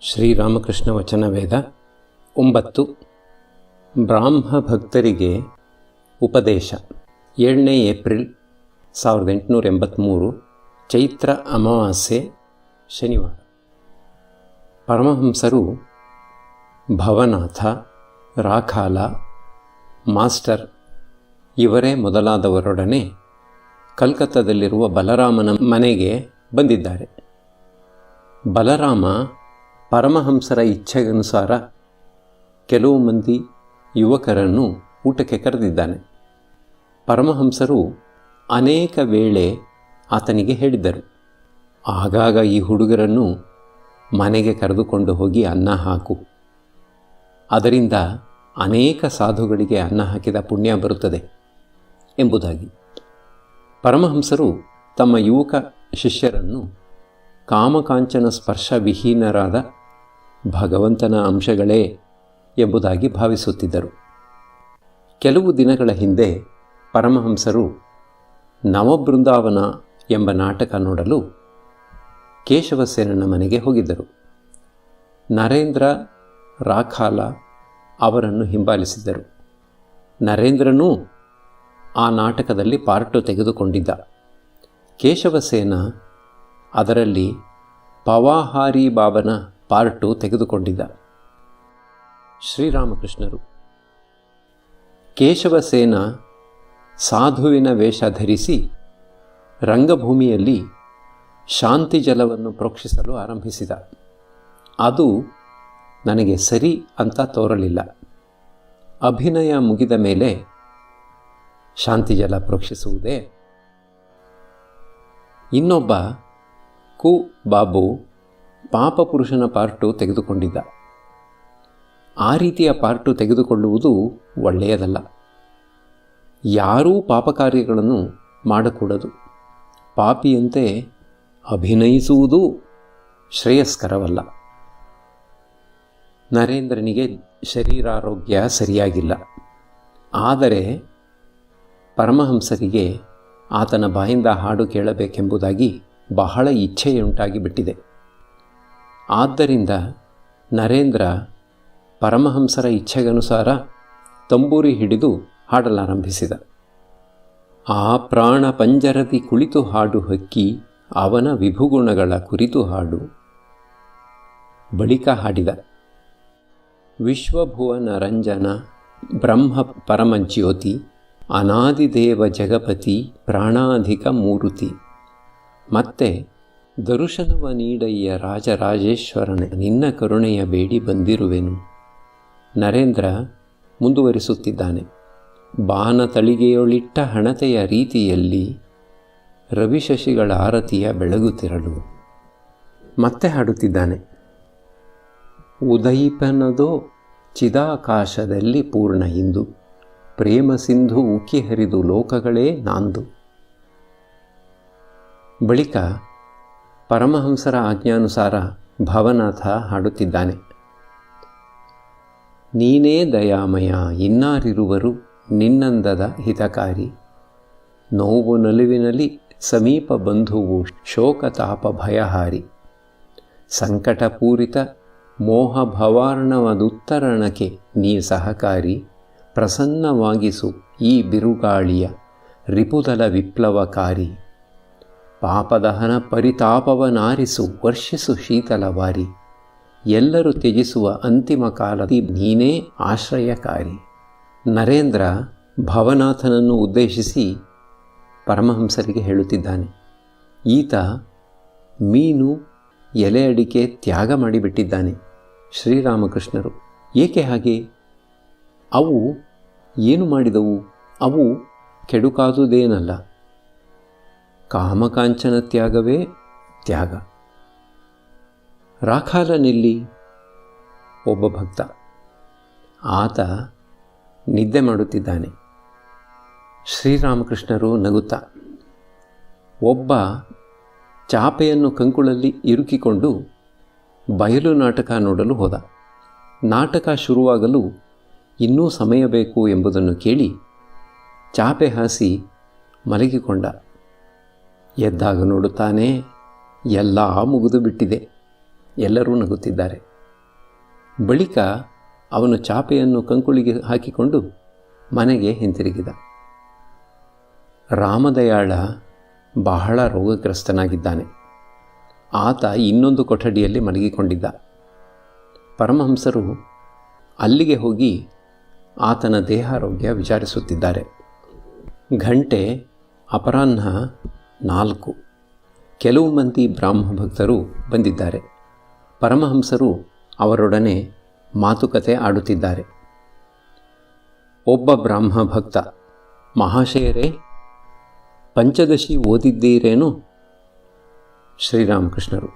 ಶ್ರೀರಾಮಕೃಷ್ಣ ವಚನವೇದ 9. ಬ್ರಾಹ್ಮ ಭಕ್ತರಿಗೆ ಉಪದೇಶ. 7ನೇ ಏಪ್ರಿಲ್ 1883 ಚೈತ್ರ ಅಮಾವಾಸ್ಯೆ ಶನಿವಾರ. ಪರಮಹಂಸರು ಭವನಾಥ, ರಾಖಾಲ, ಮಾಸ್ಟರ್ ಇವರೇ ಮೊದಲಾದವರೊಡನೆ ಕಲ್ಕತ್ತಾದಲ್ಲಿರುವ ಬಲರಾಮನ ಮನೆಗೆ ಬಂದಿದ್ದಾರೆ. ಬಲರಾಮ ಪರಮಹಂಸರ ಇಚ್ಛೆಗನುಸಾರ ಕೆಲವು ಮಂದಿ ಯುವಕರನ್ನು ಊಟಕ್ಕೆ ಕರೆದಿದ್ದಾನೆ. ಪರಮಹಂಸರು ಅನೇಕ ವೇಳೆ ಆತನಿಗೆ ಹೇಳಿದ್ದರು, ಆಗಾಗ ಈ ಹುಡುಗರನ್ನು ಮನೆಗೆ ಕರೆದುಕೊಂಡು ಹೋಗಿ ಅನ್ನ ಹಾಕು, ಅದರಿಂದ ಅನೇಕ ಸಾಧುಗಳಿಗೆ ಅನ್ನ ಹಾಕಿದ ಪುಣ್ಯ ಬರುತ್ತದೆ ಎಂಬುದಾಗಿ. ಪರಮಹಂಸರು ತಮ್ಮ ಯುವಕ ಶಿಷ್ಯರನ್ನು ಕಾಮಕಾಂಚನ ಸ್ಪರ್ಶವಿಹೀನರಾದ ಭಗವಂತನ ಅಂಶಗಳೇ ಎಂಬುದಾಗಿ ಭಾವಿಸುತ್ತಿದ್ದರು. ಕೆಲವು ದಿನಗಳ ಹಿಂದೆ ಪರಮಹಂಸರು ನವಬೃಂದಾವನ ಎಂಬ ನಾಟಕ ನೋಡಲು ಕೇಶವಸೇನನ ಮನೆಗೆ ಹೋಗಿದ್ದರು. ನರೇಂದ್ರ, ರಾಖಾಲ ಅವರನ್ನು ಹಿಂಬಾಲಿಸಿದ್ದರು. ನರೇಂದ್ರನೂ ಆ ನಾಟಕದಲ್ಲಿ ಪಾರ್ಟು ತೆಗೆದುಕೊಂಡಿದ್ದ. ಕೇಶವಸೇನ ಅದರಲ್ಲಿ ಪವಾಹಾರಿ ಬಾಬನ ಪಾರ್ಟು ತೆಗೆದುಕೊಂಡಿದ್ದ. ಶ್ರೀರಾಮಕೃಷ್ಣರು ಕೇಶವಸೇನ ಸಾಧುವಿನ ವೇಷ ಧರಿಸಿ ರಂಗಭೂಮಿಯಲ್ಲಿ ಶಾಂತಿ ಜಲವನ್ನು ಪ್ರೋಕ್ಷಿಸಲು ಆರಂಭಿಸಿದ. ಅದು ನನಗೆ ಸರಿ ಅಂತ ತೋರಲಿಲ್ಲ. ಅಭಿನಯ ಮುಗಿದ ಮೇಲೆ ಶಾಂತಿ ಜಲ ಪ್ರೋಕ್ಷಿಸುವುದೇ? ಇನ್ನೊಬ್ಬ ಕು ಬಾಬು ಪಾಪಪುರುಷನ ಪಾರ್ಟು ತೆಗೆದುಕೊಂಡಿದ್ದ. ಆ ರೀತಿಯ ಪಾರ್ಟು ತೆಗೆದುಕೊಳ್ಳುವುದು ಒಳ್ಳೆಯದಲ್ಲ. ಯಾರೂ ಪಾಪಕಾರ್ಯಗಳನ್ನು ಮಾಡಕೂಡದು. ಪಾಪಿಯಂತೆ ಅಭಿನಯಿಸುವುದೂ ಶ್ರೇಯಸ್ಕರವಲ್ಲ. ನರೇಂದ್ರನಿಗೆ ಶರೀರಾರೋಗ್ಯ ಸರಿಯಾಗಿಲ್ಲ. ಆದರೆ ಪರಮಹಂಸರಿಗೆ ಆತನ ಬಾಯಿಂದ ಹಾಡು ಕೇಳಬೇಕೆಂಬುದಾಗಿ ಬಹಳ ಇಚ್ಛೆಯುಂಟಾಗಿ ಬಿಟ್ಟಿದೆ. ಆದ್ದರಿಂದ ನರೇಂದ್ರ ಪರಮಹಂಸರ ಇಚ್ಛೆಗನುಸಾರ ತಂಬೂರಿ ಹಿಡಿದು ಹಾಡಲಾರಂಭಿಸಿದ. ಆ ಪ್ರಾಣ ಪಂಜರದಿ ಕುಳಿತು ಹಾಡು ಹಕ್ಕಿ, ಅವನ ವಿಭುಗುಣಗಳ ಕುರಿತು ಹಾಡು. ಬಳಿಕ ಹಾಡಿದ, ವಿಶ್ವಭುವನ ರಂಜನ ಬ್ರಹ್ಮ ಪರಮಜ್ಯೋತಿ, ಅನಾದಿದೇವ ಜಗಪತಿ ಪ್ರಾಣಾಧಿಕ ಮೂರುತಿ. ಮತ್ತೆ ದರುಶನವ ನೀಡಯ್ಯ ರಾಜರಾಜೇಶ್ವರನೇ, ನಿನ್ನ ಕರುಣೆಯ ಬೇಡಿ ಬಂದಿರುವೆನು. ನರೇಂದ್ರ ಮುಂದುವರಿಸುತ್ತಿದ್ದಾನೆ. ಬಾನ ತಳಿಗೆಯೊಳಿಟ್ಟ ಹಣತೆಯ ರೀತಿಯಲ್ಲಿ ರವಿಶಶಿಗಳ ಆರತಿಯ ಬೆಳಗುತ್ತಿರಲು. ಮತ್ತೆ ಹಾಡುತ್ತಿದ್ದಾನೆ, ಉದಯಿಪನದೋ ಚಿದಾಕಾಶದಲ್ಲಿ ಪೂರ್ಣ ಇಂದು, ಪ್ರೇಮ ಸಿಂಧು ಉಕ್ಕಿ ಹರಿದು ಲೋಕಗಳೇ ನಾಂದು. ಬಳಿಕ ಪರಮಹಂಸರ ಆಜ್ಞಾನುಸಾರ ಭವನಾಥ ಹಾಡುತ್ತಿದ್ದಾನೆ, ನೀನೇ ದಯಾಮಯ ಇನ್ನಾರಿರುವರು ನಿನ್ನಂದದ ಹಿತಕಾರಿ, ನೋವು ನಲಿವಿನಲಿ ಸಮೀಪ ಬಂಧುವು ಶೋಕತಾಪ ಭಯಹಾರಿ, ಸಂಕಟಪೂರಿತ ಮೋಹ ಭವಾರ್ಣವದುತ್ತರಣಕ್ಕೆ ನೀ ಸಹಕಾರಿ, ಪ್ರಸನ್ನವಾಗಿಸು ಈ ಬಿರುಗಾಳಿಯ ರಿಪುದಲ ವಿಪ್ಲವಕಾರಿ, ಪಾಪದಹನ ಪರಿತಾಪವನಾರಿಸು ವರ್ಷಿಸು ಶೀತಲವಾರಿ, ಎಲ್ಲರೂ ತ್ಯಜಿಸುವ ಅಂತಿಮ ಕಾಲದಿ ನೀನೇ ಆಶ್ರಯಕಾರಿ. ನರೇಂದ್ರ ಭವನಾಥನನ್ನು ಉದ್ದೇಶಿಸಿ ಪರಮಹಂಸರಿಗೆ ಹೇಳುತ್ತಿದ್ದಾನೆ, ಈತ ಮೀನು ಎಲೆ ಅಡಿಕೆ ತ್ಯಾಗ ಮಾಡಿಬಿಟ್ಟಿದ್ದಾನೆ. ಶ್ರೀರಾಮಕೃಷ್ಣರು, ಏಕೆ ಹಾಗೆ? ಅವು ಏನು ಮಾಡಿದವು? ಅವು ಕೆಡುಕಾದುದೇನಲ್ಲ. ಕಾಮಕಾಂಚನ ತ್ಯಾಗವೇ ತ್ಯಾಗ. ರಾಖಾಲನಲ್ಲಿ ಒಬ್ಬ ಭಕ್ತ, ಆತ ನಿದ್ದೆ ಮಾಡುತ್ತಿದ್ದಾನೆ. ಶ್ರೀರಾಮಕೃಷ್ಣರು ನಗುತ್ತಾ ಒಬ್ಬ ಚಾಪೆಯನ್ನು ಕಂಕುಳಲ್ಲಿ ಇರುಕಿಕೊಂಡು ಬಯಲು ನಾಟಕ ನೋಡಲು ಹೋದ. ನಾಟಕ ಶುರುವಾಗಲು ಇನ್ನೂ ಸಮಯ ಬೇಕು ಎಂಬುದನ್ನು ಕೇಳಿ ಚಾಪೆ ಹಾಸಿ ಮಲಗಿಕೊಂಡ. ಎದ್ದಾಗ ನೋಡುತ್ತಾನೆ, ಎಲ್ಲ ಮುಗಿದು ಬಿಟ್ಟಿದೆ. ಎಲ್ಲರೂ ನಗುತ್ತಿದ್ದಾರೆ. ಬಳಿಕ ಅವನು ಚಾಪೆಯನ್ನು ಕಂಕುಳಿಗೆ ಹಾಕಿಕೊಂಡು ಮನೆಗೆ ಹಿಂತಿರುಗಿದ. ರಾಮದಯಾಳ ಬಹಳ ರೋಗಗ್ರಸ್ತನಾಗಿದ್ದಾನೆ. ಆತ ಇನ್ನೊಂದು ಕೊಠಡಿಯಲ್ಲಿ ಮಲಗಿಕೊಂಡಿದ್ದ. ಪರಮಹಂಸರು ಅಲ್ಲಿಗೆ ಹೋಗಿ ಆತನ ದೇಹಾರೋಗ್ಯ ವಿಚಾರಿಸುತ್ತಿದ್ದಾರೆ. ಗಂಟೆ ಅಪರಾಹ್ನ 4. ಕೆಲವು ಮಂದಿ ಬ್ರಾಹ್ಮ ಭಕ್ತರು ಬಂದಿದ್ದಾರೆ. ಪರಮಹಂಸರು ಅವರೊಡನೆ ಮಾತುಕತೆ ಆಡುತ್ತಿದ್ದಾರೆ. ಒಬ್ಬ ಬ್ರಾಹ್ಮ ಭಕ್ತ, ಮಹಾಶಯರೇ, ಪಂಚದಶಿ ಓದಿದ್ದೀರೇನು? ಶ್ರೀರಾಮಕೃಷ್ಣರು: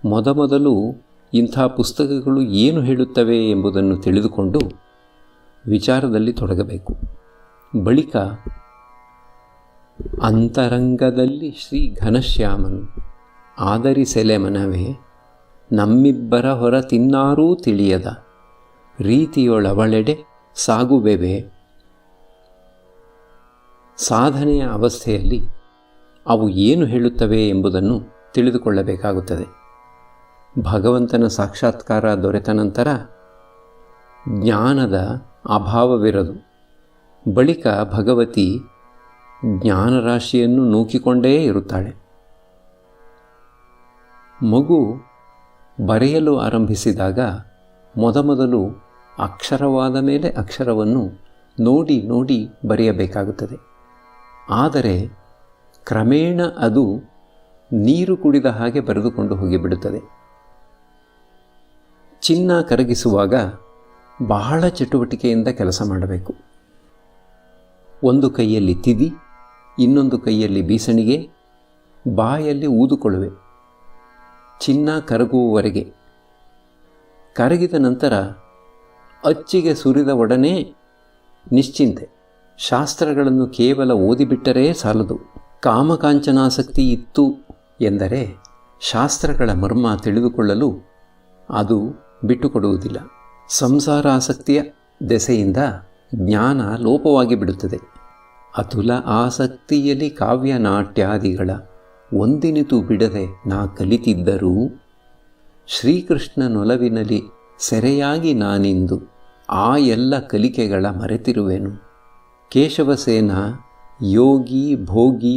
ಮೊದಮೊದಲು ಇಂಥ ಪುಸ್ತಕಗಳು ಏನು ಹೇಳುತ್ತವೆ ಎಂಬುದನ್ನು ತಿಳಿದುಕೊಂಡು ವಿಚಾರದಲ್ಲಿ ತೊಡಗಬೇಕು. ಬಳಿಕ ಅಂತರಂಗದಲ್ಲಿ ಶ್ರೀ ಘನಶ್ಯಾಮನು ಆದರಿಸೆಲೆ ಮನವೇ, ನಮ್ಮಿಬ್ಬರ ಹೊರ ತಿನ್ನಾರೂ ತಿಳಿಯದ ರೀತಿಯೊಳವಳೆಡೆ ಸಾಗುವೆವೆ. ಸಾಧನೆಯ ಅವಸ್ಥೆಯಲ್ಲಿ ಅವು ಏನು ಹೇಳುತ್ತವೆ ಎಂಬುದನ್ನು ತಿಳಿದುಕೊಳ್ಳಬೇಕಾಗುತ್ತದೆ. ಭಗವಂತನ ಸಾಕ್ಷಾತ್ಕಾರ ದೊರೆತ ನಂತರ ಜ್ಞಾನದ ಅಭಾವವಿರದು. ಬಳಿಕ ಭಗವತಿ ಜ್ಞಾನರಾಶಿಯನ್ನು ನೂಕಿಕೊಂಡೇ ಇರುತ್ತಾಳೆ. ಮಗು ಬರೆಯಲು ಆರಂಭಿಸಿದಾಗ ಮೊದಮೊದಲು ಅಕ್ಷರವಾದ ಮೇಲೆ ಅಕ್ಷರವನ್ನು ನೋಡಿ ನೋಡಿ ಬರೆಯಬೇಕಾಗುತ್ತದೆ. ಆದರೆ ಕ್ರಮೇಣ ಅದು ನೀರು ಕುಡಿದ ಹಾಗೆ ಬರೆದುಕೊಂಡು ಹೋಗಿಬಿಡುತ್ತದೆ. ಚಿನ್ನ ಕರಗಿಸುವಾಗ ಬಹಳ ಚಟುವಟಿಕೆಯಿಂದ ಕೆಲಸ ಮಾಡಬೇಕು. ಒಂದು ಕೈಯಲ್ಲಿ ತಿದಿ, ಇನ್ನೊಂದು ಕೈಯಲ್ಲಿ ಬೀಸಣಿಗೆ, ಬಾಯಲ್ಲಿ ಊದುಕೊಳ್ಳುವೆ, ಚಿನ್ನ ಕರಗುವವರೆಗೆ. ಕರಗಿದ ನಂತರ ಅಚ್ಚಿಗೆ ಸುರಿದ ಒಡನೆ ನಿಶ್ಚಿಂತೆ. ಶಾಸ್ತ್ರಗಳನ್ನು ಕೇವಲ ಓದಿಬಿಟ್ಟರೆ ಸಾಲದು. ಕಾಮಕಾಂಚನಾಸಕ್ತಿ ಇತ್ತು ಎಂದರೆ ಶಾಸ್ತ್ರಗಳ ಮರ್ಮ ತಿಳಿದುಕೊಳ್ಳಲು ಅದು ಬಿಟ್ಟುಕೊಡುವುದಿಲ್ಲ. ಸಂಸಾರಾಸಕ್ತಿಯ ದೆಸೆಯಿಂದ ಜ್ಞಾನ ಲೋಪವಾಗಿ ಬಿಡುತ್ತದೆ. ಅತುಲ ಆಸಕ್ತಿಯಲ್ಲಿ ಕಾವ್ಯ ನಾಟ್ಯಾದಿಗಳ ಒಂದಿನಿತು ಬಿಡದೆ ನಾ ಕಲಿತಿದ್ದರೂ ಶ್ರೀಕೃಷ್ಣನೊಲವಿನಲ್ಲಿ ಸೆರೆಯಾಗಿ ನಾನಿಂದು ಆ ಎಲ್ಲ ಕಲಿಕೆಗಳ ಮರೆತಿರುವೆನು. ಕೇಶವಸೇನ ಯೋಗಿ ಭೋಗಿ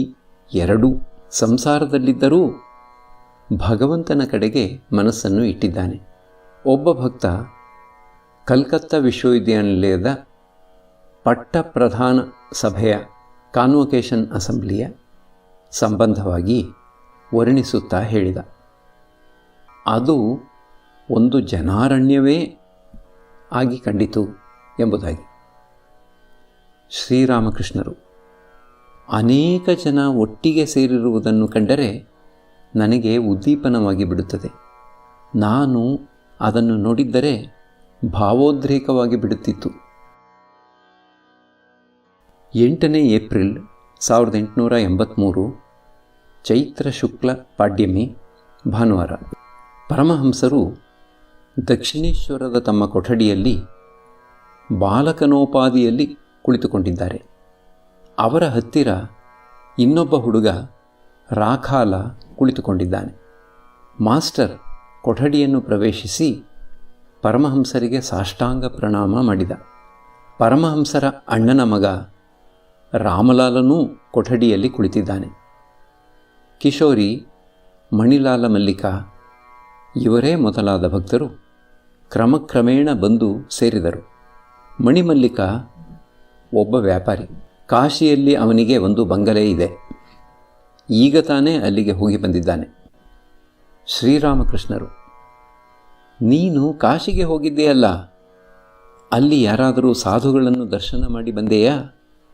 ಎರಡೂ ಸಂಸಾರದಲ್ಲಿದ್ದರೂ ಭಗವಂತನ ಕಡೆಗೆ ಮನಸ್ಸನ್ನು ಇಟ್ಟಿದ್ದಾನೆ. ಒಬ್ಬ ಭಕ್ತ ಕಲ್ಕತ್ತಾ ವಿಶ್ವವಿದ್ಯಾನಿಲಯದ ಪಟ್ಟಪ್ರಧಾನ ಸಭೆಯ ಕಾನ್ವೊಕೇಷನ್ ಅಸೆಂಬ್ಲಿಯ ಸಂಬಂಧವಾಗಿ ವರ್ಣಿಸುತ್ತಾ ಹೇಳಿದ, ಅದು ಒಂದು ಜನಾರಣ್ಯವೇ ಆಗಿ ಕಂಡಿತು ಎಂಬುದಾಗಿ. ಶ್ರೀರಾಮಕೃಷ್ಣರು: ಅನೇಕ ಜನ ಒಟ್ಟಿಗೆ ಸೇರಿರುವುದನ್ನು ಕಂಡರೆ ನನಗೆ ಉದ್ದೀಪನವಾಗಿ ಬಿಡುತ್ತದೆ. ನಾನು ಅದನ್ನು ನೋಡಿದ್ದರೆ ಭಾವೋದ್ರೇಕವಾಗಿ ಬಿಡುತ್ತಿತ್ತು. 8ನೇ ಏಪ್ರಿಲ್ 1883 ಚೈತ್ರ ಶುಕ್ಲ ಪಾಡ್ಯಮಿ ಭಾನುವಾರ. ಪರಮಹಂಸರು ದಕ್ಷಿಣೇಶ್ವರದ ತಮ್ಮ ಕೊಠಡಿಯಲ್ಲಿ ಬಾಲಕನೋಪಾದಿಯಲ್ಲಿ ಕುಳಿತುಕೊಂಡಿದ್ದಾರೆ. ಅವರ ಹತ್ತಿರ ಇನ್ನೊಬ್ಬ ಹುಡುಗ ರಾಖಾಲ ಕುಳಿತುಕೊಂಡಿದ್ದಾನೆ. ಮಾಸ್ಟರ್ ಕೊಠಡಿಯನ್ನು ಪ್ರವೇಶಿಸಿ ಪರಮಹಂಸರಿಗೆ ಸಾಷ್ಟಾಂಗ ಪ್ರಣಾಮ ಮಾಡಿದ. ಪರಮಹಂಸರ ಅಣ್ಣನ ಮಗ ರಾಮಲಾಲನೂ ಕೊಠಡಿಯಲ್ಲಿ ಕುಳಿತಿದ್ದಾನೆ. ಕಿಶೋರಿ, ಮಣಿಲಾಲ ಮಲ್ಲಿಕ ಇವರೇ ಮೊದಲಾದ ಭಕ್ತರು ಕ್ರಮಕ್ರಮೇಣ ಬಂದು ಸೇರಿದರು. ಮಣಿಮಲ್ಲಿಕ ಒಬ್ಬ ವ್ಯಾಪಾರಿ. ಕಾಶಿಯಲ್ಲಿ ಅವನಿಗೆ ಒಂದು ಬಂಗಲೆ ಇದೆ. ಈಗ ತಾನೇ ಅಲ್ಲಿಗೆ ಹೋಗಿ ಬಂದಿದ್ದಾನೆ. ಶ್ರೀರಾಮಕೃಷ್ಣರು: ನೀನು ಕಾಶಿಗೆ ಹೋಗಿದ್ದೆಯಲ್ಲ, ಅಲ್ಲಿ ಯಾರಾದರೂ ಸಾಧುಗಳನ್ನು ದರ್ಶನ ಮಾಡಿ ಬಂದೆಯಾ?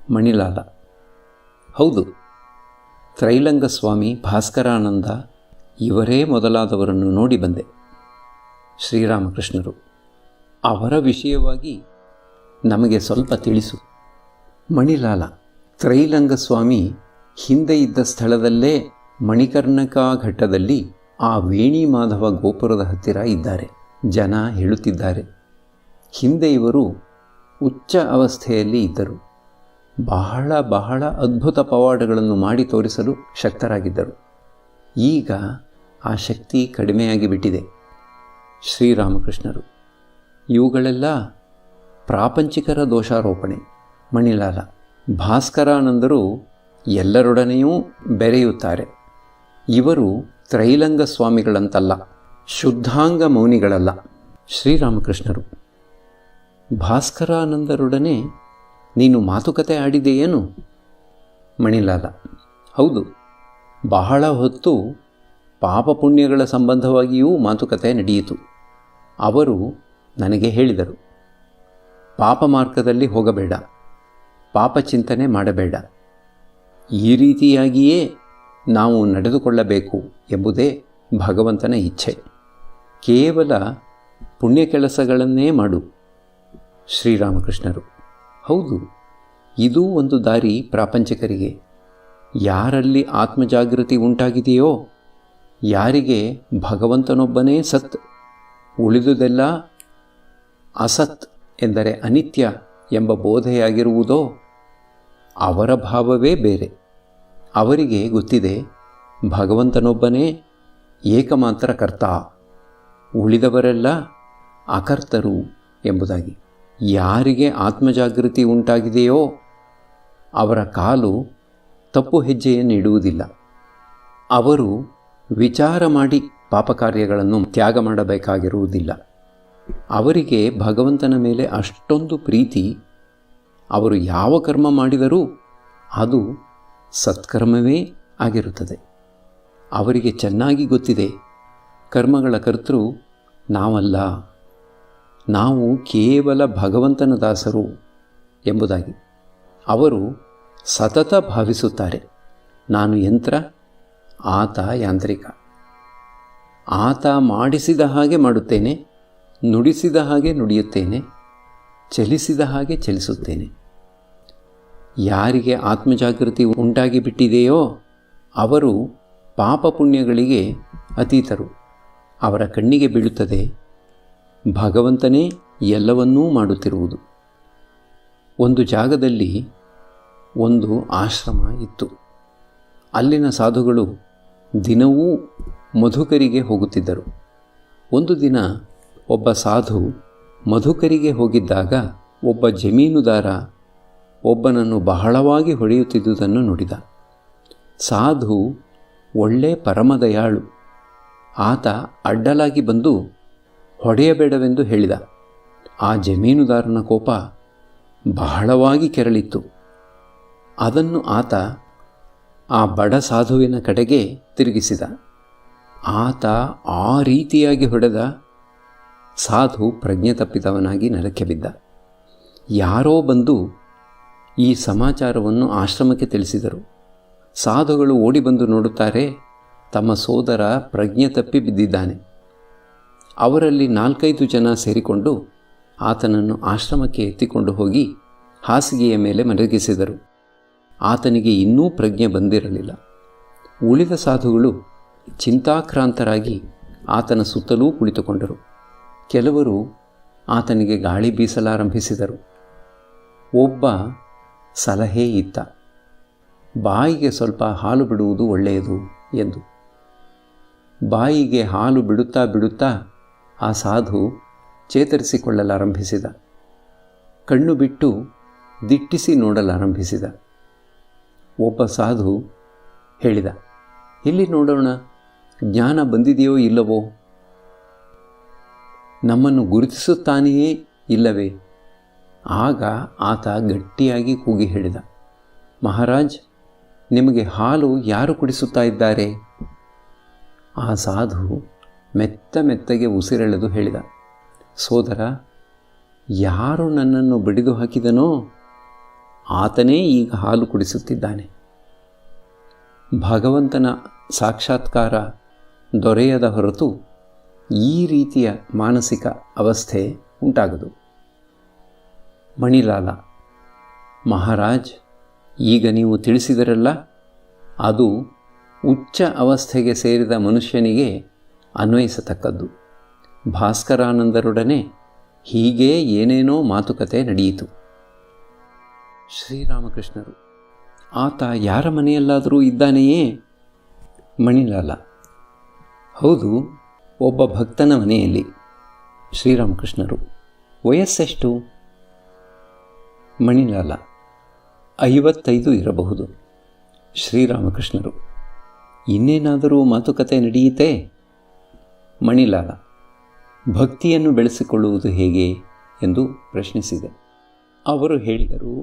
ಮಣಿಲಾಲ: ಹೌದು, ತ್ರೈಲಂಗಸ್ವಾಮಿ, ಭಾಸ್ಕರಾನಂದ ಇವರೇ ಮೊದಲಾದವರನ್ನು ನೋಡಿ ಬಂದೆ. ಶ್ರೀರಾಮಕೃಷ್ಣರು: ಅವರ ವಿಷಯವಾಗಿ ನಮಗೆ ಸ್ವಲ್ಪ ತಿಳಿಸು. ಮಣಿಲಾಲ: ತ್ರೈಲಂಗಸ್ವಾಮಿ ಹಿಂದೆ ಇದ್ದ ಸ್ಥಳದಲ್ಲೇ ಮಣಿಕರ್ಣಿಕಾ ಘಟ್ಟದಲ್ಲಿ ಆ ವೇಣಿ ಮಾಧವ ಗೋಪುರದ ಹತ್ತಿರ ಇದ್ದಾರೆ. ಜನ ಹೇಳುತ್ತಿದ್ದಾರೆ, ಹಿಂದೆ ಇವರು ಉಚ್ಚ ಅವಸ್ಥೆಯಲ್ಲಿ ಇದ್ದರು. ಬಹಳ ಬಹಳ ಅದ್ಭುತ ಪವಾಡಗಳನ್ನು ಮಾಡಿ ತೋರಿಸಲು ಶಕ್ತರಾಗಿದ್ದರು. ಈಗ ಆ ಶಕ್ತಿ ಕಡಿಮೆಯಾಗಿ ಬಿಟ್ಟಿದೆ. ಶ್ರೀರಾಮಕೃಷ್ಣರು: ಇವುಗಳೆಲ್ಲ ಪ್ರಾಪಂಚಿಕರ ದೋಷಾರೋಪಣೆ. ಮಣಿಲಾಲ: ಭಾಸ್ಕರಾನಂದರು ಎಲ್ಲರೊಡನೆಯೂ ಬೆರೆಯುತ್ತಾರೆ. ಇವರು ತ್ರೈಲಂಗ ಸ್ವಾಮಿಗಳಂತಲ್ಲ, ಶುದ್ಧಾಂಗ ಮೌನಿಗಳಲ್ಲ. ಶ್ರೀರಾಮಕೃಷ್ಣರು: ಭಾಸ್ಕರಾನಂದರೊಡನೆ ನೀನು ಮಾತುಕತೆ ಆಡಿದೆಯೇನು? ಮಣಿಲಾಲ: ಹೌದು, ಬಹಳ ಹೊತ್ತು ಪಾಪ ಪುಣ್ಯಗಳ ಸಂಬಂಧವಾಗಿಯೂ ಮಾತುಕತೆ ನಡೆಯಿತು. ಅವರು ನನಗೆ ಹೇಳಿದರು, ಪಾಪ ಮಾರ್ಗದಲ್ಲಿ ಹೋಗಬೇಡ, ಪಾಪ ಚಿಂತನೆ ಮಾಡಬೇಡ, ಈ ರೀತಿಯಾಗಿಯೇ ನಾವು ನಡೆದುಕೊಳ್ಳಬೇಕು ಎಂಬುದೇ ಭಗವಂತನ ಇಚ್ಛೆ. ಕೇವಲ ಪುಣ್ಯ ಕೆಲಸಗಳನ್ನೇ ಮಾಡು. ಶ್ರೀರಾಮಕೃಷ್ಣರು: ಹೌದು, ಇದೂ ಒಂದು ದಾರಿ ಪ್ರಾಪಂಚಿಕರಿಗೆ. ಯಾರಲ್ಲಿ ಆತ್ಮಜಾಗೃತಿ ಉಂಟಾಗಿದೆಯೋ, ಯಾರಿಗೆ ಭಗವಂತನೊಬ್ಬನೇ ಸತ್, ಉಳಿದುದೆಲ್ಲ ಅಸತ್ ಎಂದರೆ ಅನಿತ್ಯ ಎಂಬ ಬೋಧೆಯಾಗಿರುವುದೋ, ಅವರ ಭಾವವೇ ಬೇರೆ. ಅವರಿಗೆ ಗೊತ್ತಿದೆ ಭಗವಂತನೊಬ್ಬನೇ ಏಕಮಾತ್ರ ಕರ್ತ, ಉಳಿದವರೆಲ್ಲ ಅಕರ್ತರು ಎಂಬುದಾಗಿ. ಯಾರಿಗೆ ಆತ್ಮಜಾಗೃತಿ ಉಂಟಾಗಿದೆಯೋ ಅವರ ಕಾಲು ತಪ್ಪು ಹೆಜ್ಜೆಯನ್ನಿಡುವುದಿಲ್ಲ. ಅವರು ವಿಚಾರ ಮಾಡಿ ಪಾಪಕಾರ್ಯಗಳನ್ನು ತ್ಯಾಗ ಮಾಡಬೇಕಾಗಿರುವುದಿಲ್ಲ. ಅವರಿಗೆ ಭಗವಂತನ ಮೇಲೆ ಅಷ್ಟೊಂದು ಪ್ರೀತಿ, ಅವರು ಯಾವ ಕರ್ಮ ಮಾಡಿದರೂ ಅದು ಸತ್ಕರ್ಮವೇ ಆಗಿರುತ್ತದೆ. ಅವರಿಗೆ ಚೆನ್ನಾಗಿ ಗೊತ್ತಿದೆ ಕರ್ಮಗಳ ಕರ್ತೃ ನಾವಲ್ಲ, ನಾವು ಕೇವಲ ಭಗವಂತನ ದಾಸರು ಎಂಬುದಾಗಿ. ಅವರು ಸತತ ಭಾವಿಸುತ್ತಾರೆ, ನಾನು ಯಂತ್ರ, ಆತ ಯಾಂತ್ರಿಕ. ಆತ ಮಾಡಿಸಿದ ಹಾಗೆ ಮಾಡುತ್ತೇನೆ, ನುಡಿಸಿದ ಹಾಗೆ ನುಡಿಯುತ್ತೇನೆ, ಚಲಿಸಿದ ಹಾಗೆ ಚಲಿಸುತ್ತೇನೆ. ಯಾರಿಗೆ ಆತ್ಮಜಾಗೃತಿ ಉಂಟಾಗಿ ಬಿಟ್ಟಿದೆಯೋ ಅವರು ಪಾಪ ಪುಣ್ಯಗಳಿಗೆ ಅತೀತರು. ಅವರ ಕಣ್ಣಿಗೆ ಬೀಳುತ್ತದೆ ಭಗವಂತನೇ ಎಲ್ಲವನ್ನೂ ಮಾಡುತ್ತಿರುವುದು. ಒಂದು ಜಾಗದಲ್ಲಿ ಒಂದು ಆಶ್ರಮ ಇತ್ತು. ಅಲ್ಲಿನ ಸಾಧುಗಳು ದಿನವೂ ಮಧುಕರಿಗೆ ಹೋಗುತ್ತಿದ್ದರು. ಒಂದು ದಿನ ಒಬ್ಬ ಸಾಧು ಮಧುಕರಿಗೆ ಹೋಗಿದ್ದಾಗ ಒಬ್ಬ ಜಮೀನುದಾರ ಒಬ್ಬನನ್ನು ಬಹಳವಾಗಿ ಹೊಡೆಯುತ್ತಿದ್ದುದನ್ನು ನೋಡಿದ. ಸಾಧು ಒಳ್ಳೆ ಪರಮದಯಾಳು. ಆತ ಅಡ್ಡಲಾಗಿ ಬಂದು ಹೊಡೆಯಬೇಡವೆಂದು ಹೇಳಿದ. ಆ ಜಮೀನುದಾರನ ಕೋಪ ಬಹಳವಾಗಿ ಕೆರಳಿತ್ತು. ಅದನ್ನು ಆತ ಆ ಬಡ ಸಾಧುವಿನ ಕಡೆಗೆ ತಿರುಗಿಸಿದ. ಆತ ಆ ರೀತಿಯಾಗಿ ಹೊಡೆದ. ಸಾಧು ಪ್ರಜ್ಞೆ ತಪ್ಪಿದವನಾಗಿ ನರಕ್ಕೆ ಬಿದ್ದ. ಯಾರೋ ಬಂದು ಈ ಸಮಾಚಾರವನ್ನು ಆಶ್ರಮಕ್ಕೆ ತಿಳಿಸಿದರು. ಸಾಧುಗಳು ಓಡಿ ಬಂದು ನೋಡುತ್ತಾರೆ, ತಮ್ಮ ಸೋದರ ಪ್ರಜ್ಞೆ ತಪ್ಪಿ ಬಿದ್ದಿದ್ದಾನೆ. ಅವರಲ್ಲಿ 4-5 ಜನ ಸೇರಿಕೊಂಡು ಆತನನ್ನು ಆಶ್ರಮಕ್ಕೆ ಎತ್ತಿಕೊಂಡು ಹೋಗಿ ಹಾಸಿಗೆಯ ಮೇಲೆ ಮಲಗಿಸಿದರು. ಆತನಿಗೆ ಇನ್ನೂ ಪ್ರಜ್ಞೆ ಬಂದಿರಲಿಲ್ಲ. ಉಳಿದ ಸಾಧುಗಳು ಚಿಂತಾಕ್ರಾಂತರಾಗಿ ಆತನ ಸುತ್ತಲೂ ಕುಳಿತುಕೊಂಡರು. ಕೆಲವರು ಆತನಿಗೆ ಗಾಳಿ ಬೀಸಲಾರಂಭಿಸಿದರು. ಒಬ್ಬ ಸಲಹೆ ಇತ್ತ, ಬಾಯಿಗೆ ಸ್ವಲ್ಪ ಹಾಲು ಬಿಡುವುದು ಒಳ್ಳೆಯದು ಎಂದು. ಬಾಯಿಗೆ ಹಾಲು ಬಿಡುತ್ತಾ ಬಿಡುತ್ತಾ ಆ ಸಾಧು ಚೇತರಿಸಿಕೊಳ್ಳಲಾರಂಭಿಸಿದ. ಕಣ್ಣು ಬಿಟ್ಟು ದಿಟ್ಟಿಸಿ ನೋಡಲಾರಂಭಿಸಿದ. ಒಬ್ಬ ಸಾಧು ಹೇಳಿದ, ಇಲ್ಲಿ ನೋಡೋಣ, ಜ್ಞಾನ ಬಂದಿದೆಯೋ ಇಲ್ಲವೋ, ನಮ್ಮನ್ನು ಗುರುತಿಸುತ್ತಾನೆಯೇ ಇಲ್ಲವೇ? ಆಗ ಆತ ಗಟ್ಟಿಯಾಗಿ ಕೂಗಿ ಹೇಳಿದ, ಮಹಾರಾಜ್, ನಿಮಗೆ ಹಾಲು ಯಾರು ಕುಡಿಸುತ್ತಾ ಇದ್ದಾರೆ? ಆ ಸಾಧು ಮೆತ್ತಗೆ ಉಸಿರೆಳೆದು ಹೇಳಿದ, ಸೋದರ, ಯಾರು ನನ್ನನ್ನು ಬಡಿದು ಹಾಕಿದನೋ ಆತನೇ ಈಗ ಹಾಲು ಕುಡಿಸುತ್ತಿದ್ದಾನೆ. ಭಗವಂತನ ಸಾಕ್ಷಾತ್ಕಾರ ದೊರೆಯದ ಹೊರತು ಈ ರೀತಿಯ ಮಾನಸಿಕ ಅವಸ್ಥೆ ಉಂಟಾಗದು. ಮಣಿಲಾಲ: ಮಹಾರಾಜ್, ಈಗ ನೀವು ತಿಳಿಸಿದರಲ್ಲ, ಅದು ಉಚ್ಚ ಅವಸ್ಥೆಗೆ ಸೇರಿದ ಮನುಷ್ಯನಿಗೆ ಅನ್ವಯಿಸತಕ್ಕದ್ದು. ಭಾಸ್ಕರಾನಂದರೊಡನೆ ಹೀಗೇ ಏನೇನೋ ಮಾತುಕತೆ ನಡೆಯಿತು. ಶ್ರೀರಾಮಕೃಷ್ಣರು: ಆತ ಯಾರ ಮನೆಯಲ್ಲಾದರೂ ಇದ್ದಾನೆಯೇ? ಮಣಿಲಾಲ: ಹೌದು, ಒಬ್ಬ ಭಕ್ತನ ಮನೆಯಲ್ಲಿ. ಶ್ರೀರಾಮಕೃಷ್ಣರು: ವಯಸ್ಸೆಷ್ಟು? ಮಣಿಲಾಲ: 55 ಇರಬಹುದು. ಶ್ರೀರಾಮಕೃಷ್ಣರು: ಇನ್ನೇನಾದರೂ ಮಾತುಕತೆ ನಡೆಯಿತೇ? ಮಣಿಲಾಲ: ಭಕ್ತಿಯನ್ನು ಬೆಳೆಸಿಕೊಳ್ಳುವುದು ಹೇಗೆ ಎಂದು ಪ್ರಶ್ನಿಸಿದೆ. ಅವರು ಹೇಳಿದರು,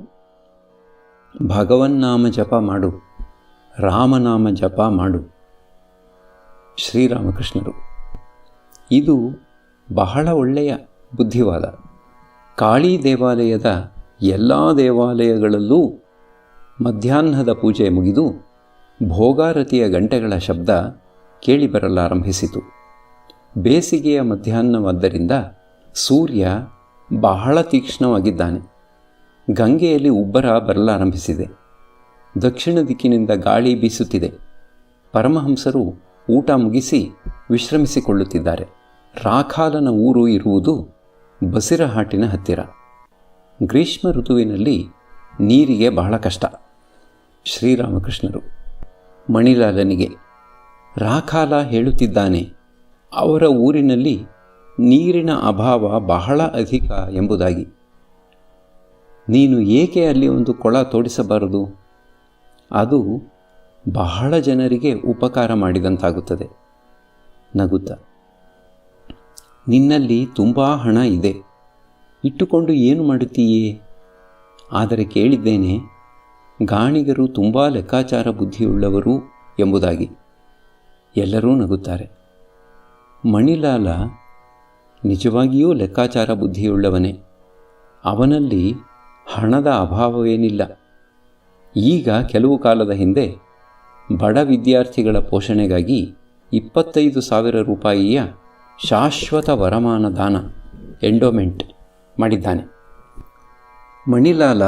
ಭಗವನ್ನಾಮ ಜಪ ಮಾಡು, ರಾಮನಾಮ ಜಪ ಮಾಡು. ಶ್ರೀರಾಮಕೃಷ್ಣರು: ಇದು ಬಹಳ ಒಳ್ಳೆಯ ಬುದ್ಧಿವಾದ. ಕಾಳಿ ದೇವಾಲಯದ ಎಲ್ಲ ದೇವಾಲಯಗಳಲ್ಲೂ ಮಧ್ಯಾಹ್ನದ ಪೂಜೆ ಮುಗಿದು ಭೋಗಾರತಿಯ ಗಂಟೆಗಳ ಶಬ್ದ ಕೇಳಿಬರಲಾರಂಭಿಸಿತು. ಬೇಸಿಗೆಯ ಮಧ್ಯಾಹ್ನವಾದ್ದರಿಂದ ಸೂರ್ಯ ಬಹಳ ತೀಕ್ಷ್ಣವಾಗಿದ್ದಾನೆ. ಗಂಗೆಯಲ್ಲಿ ಉಬ್ಬರ ಬರಲಾರಂಭಿಸಿದೆ. ದಕ್ಷಿಣ ದಿಕ್ಕಿನಿಂದ ಗಾಳಿ ಬೀಸುತ್ತಿದೆ. ಪರಮಹಂಸರು ಊಟ ಮುಗಿಸಿ ವಿಶ್ರಮಿಸಿಕೊಳ್ಳುತ್ತಿದ್ದಾರೆ. ರಾಖಾಲನ ಊರು ಇರುವುದು ಬಸಿರಹಾಟಿನ ಹತ್ತಿರ. ಗ್ರೀಷ್ಮ ಋತುವಿನಲ್ಲಿ ನೀರಿಗೆ ಬಹಳ ಕಷ್ಟ. ಶ್ರೀರಾಮಕೃಷ್ಣರು ಮಣಿಲಾಲನಿಗೆ: ರಾಖಾಲ ಹೇಳುತ್ತಿದ್ದಾನೆ, ಅವರ ಊರಿನಲ್ಲಿ ನೀರಿನ ಅಭಾವ ಬಹಳ ಅಧಿಕ ಎಂಬುದಾಗಿ. ನೀನು ಏಕೆ ಅಲ್ಲಿ ಒಂದು ಕೊಳ ತೋಡಿಸಬಾರದು? ಅದು ಬಹಳ ಜನರಿಗೆ ಉಪಕಾರ ಮಾಡಿದಂತಾಗುತ್ತದೆ. ನಗುತ್ತ: ನಿನ್ನಲ್ಲಿ ತುಂಬ ಹಣ ಇದೆ, ಇಟ್ಟುಕೊಂಡು ಏನು ಮಾಡುತ್ತೀಯೇ? ಆದರೆ ಕೇಳಿದ್ದೇನೆ, ಗಾಣಿಗರು ತುಂಬ ಲೆಕ್ಕಾಚಾರ ಬುದ್ಧಿಯುಳ್ಳವರು ಎಂಬುದಾಗಿ. ಎಲ್ಲರೂ ನಗುತ್ತಾರೆ. ಮಣಿಲಾಲ ನಿಜವಾಗಿಯೂ ಲೆಕ್ಕಾಚಾರ ಬುದ್ಧಿಯುಳ್ಳವನೇ. ಅವನಲ್ಲಿ ಹಣದ ಅಭಾವವೇನಿಲ್ಲ. ಈಗ ಕೆಲವು ಕಾಲದ ಹಿಂದೆ ಬಡ ವಿದ್ಯಾರ್ಥಿಗಳ ಪೋಷಣೆಗಾಗಿ 25,000 ರೂಪಾಯಿಯ ಶಾಶ್ವತ ವರಮಾನ ದಾನ ಎಂಡೋಮೆಂಟ್ ಮಾಡಿದ್ದಾನೆ. ಮಣಿಲಾಲ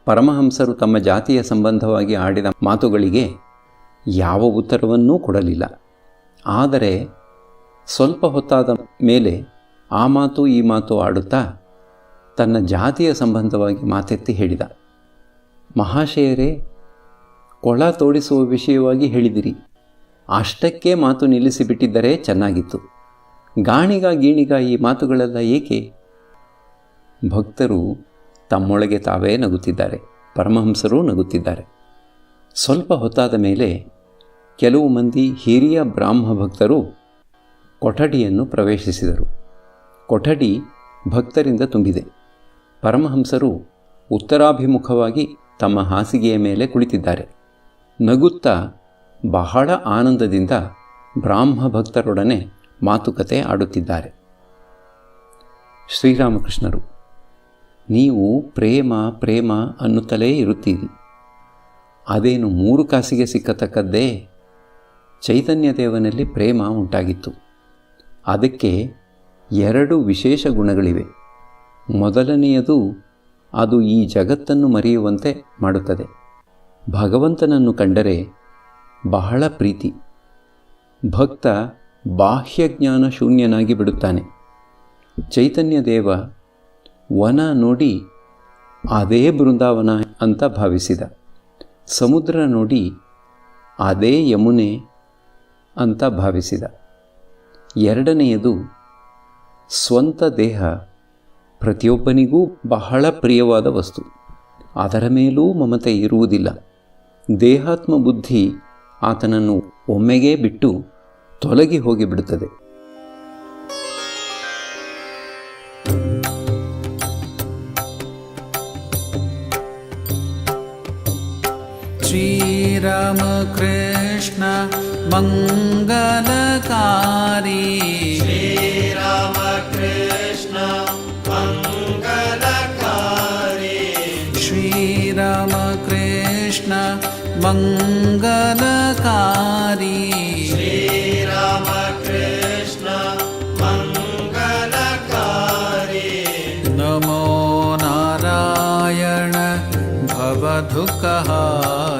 ಪರಮಹಂಸರು ತಮ್ಮ ಜಾತಿಯ ಸಂಬಂಧವಾಗಿ ಆಡಿದ ಮಾತುಗಳಿಗೆ ಯಾವ ಉತ್ತರವನ್ನೂ ಕೊಡಲಿಲ್ಲ. ಆದರೆ ಸ್ವಲ್ಪ ಹೊತ್ತಾದ ಮೇಲೆ ಆ ಮಾತು ಈ ಮಾತು ಆಡುತ್ತಾ ತನ್ನ ಜಾತಿಯ ಸಂಬಂಧವಾಗಿ ಮಾತೆತ್ತಿ ಹೇಳಿದ: ಮಹಾಶಯರೇ, ಕೊಳ ತೋಡಿಸುವ ವಿಷಯವಾಗಿ ಹೇಳಿದಿರಿ. ಅಷ್ಟಕ್ಕೆ ಮಾತು ನಿಲ್ಲಿಸಿಬಿಟ್ಟಿದ್ದರೆ ಚೆನ್ನಾಗಿತ್ತು. ಗೀಣಿಗ ಈ ಮಾತುಗಳೆಲ್ಲ ಏಕೆ? ಭಕ್ತರು ತಮ್ಮೊಳಗೆ ತಾವೇ ನಗುತ್ತಿದ್ದಾರೆ. ಪರಮಹಂಸರೂ ನಗುತ್ತಿದ್ದಾರೆ. ಸ್ವಲ್ಪ ಹೊತ್ತಾದ ಮೇಲೆ ಕೆಲವು ಮಂದಿ ಹಿರಿಯ ಬ್ರಾಹ್ಮ ಭಕ್ತರು ಕೊಠಡಿಯನ್ನು ಪ್ರವೇಶಿಸಿದರು. ಕೊಠಡಿ ಭಕ್ತರಿಂದ ತುಂಬಿದೆ. ಪರಮಹಂಸರು ಉತ್ತರಾಭಿಮುಖವಾಗಿ ತಮ್ಮ ಹಾಸಿಗೆಯ ಮೇಲೆ ಕುಳಿತಿದ್ದಾರೆ. ನಗುತ್ತಾ ಬಹಳ ಆನಂದದಿಂದ ಬ್ರಾಹ್ಮ ಭಕ್ತರೊಡನೆ ಮಾತುಕತೆ ಆಡುತ್ತಿದ್ದಾರೆ. ಶ್ರೀರಾಮಕೃಷ್ಣರು: ನೀವು ಪ್ರೇಮ ಪ್ರೇಮ ಅನ್ನುತ್ತಲೇ ಇರುತ್ತೀರಿ. ಅದೇನು 3 ಕಾಸಿಗೆ ಸಿಕ್ಕತಕ್ಕದ್ದೇ? ಚೈತನ್ಯದೇವನಲ್ಲಿ ಪ್ರೇಮ ಉಂಟಾಗಿತ್ತು. ಅದಕ್ಕೆ 2 ವಿಶೇಷ ಗುಣಗಳಿವೆ. ಮೊದಲನೆಯದು, ಅದು ಈ ಜಗತ್ತನ್ನು ಮರೆಯುವಂತೆ ಮಾಡುತ್ತದೆ. ಭಗವಂತನನ್ನು ಕಂಡರೆ ಬಹಳ ಪ್ರೀತಿ. ಭಕ್ತ ಬಾಹ್ಯಜ್ಞಾನ ಶೂನ್ಯನಾಗಿ ಬಿಡುತ್ತಾನೆ. ಚೈತನ್ಯದೇವ ವನ ನೋಡಿ ಅದೇ ಬೃಂದಾವನ ಅಂತ ಭಾವಿಸಿದ. ಸಮುದ್ರ ನೋಡಿ ಅದೇ ಯಮುನೆ ಅಂತ ಭಾವಿಸಿದ. ಎರಡನೆಯದು, ಸ್ವಂತ ದೇಹ ಪ್ರತಿಯೊಬ್ಬನಿಗೂ ಬಹಳ ಪ್ರಿಯವಾದ ವಸ್ತು. ಅದರ ಮೇಲೂ ಮಮತೆ ಇರುವುದಿಲ್ಲ. ದೇಹಾತ್ಮ ಬುದ್ಧಿ ಆತನನ್ನು ಒಮ್ಮೆಗೇ ಬಿಟ್ಟು ತೊಲಗಿ ಹೋಗಿಬಿಡುತ್ತದೆ. ಶ್ರೀರಾಮ ಕೃಷ್ಣ ಮಂಗಲಕಾರಿ, ಶ್ರೀರಾಮ ಕೃಷ್ಣ ಮಂಗಲಕಾರಿ, ಶ್ರೀರಾಮ ಕೃಷ್ಣ ಮಂಗಲಕಾರಿ, ಶ್ರೀರಾಮ ಕೃಷ್ಣ ಮಂಗಲಕಾರಿ. ನಮೋ ನಾರಾಯಣ ಭವದುಃಖಹಾರಿ.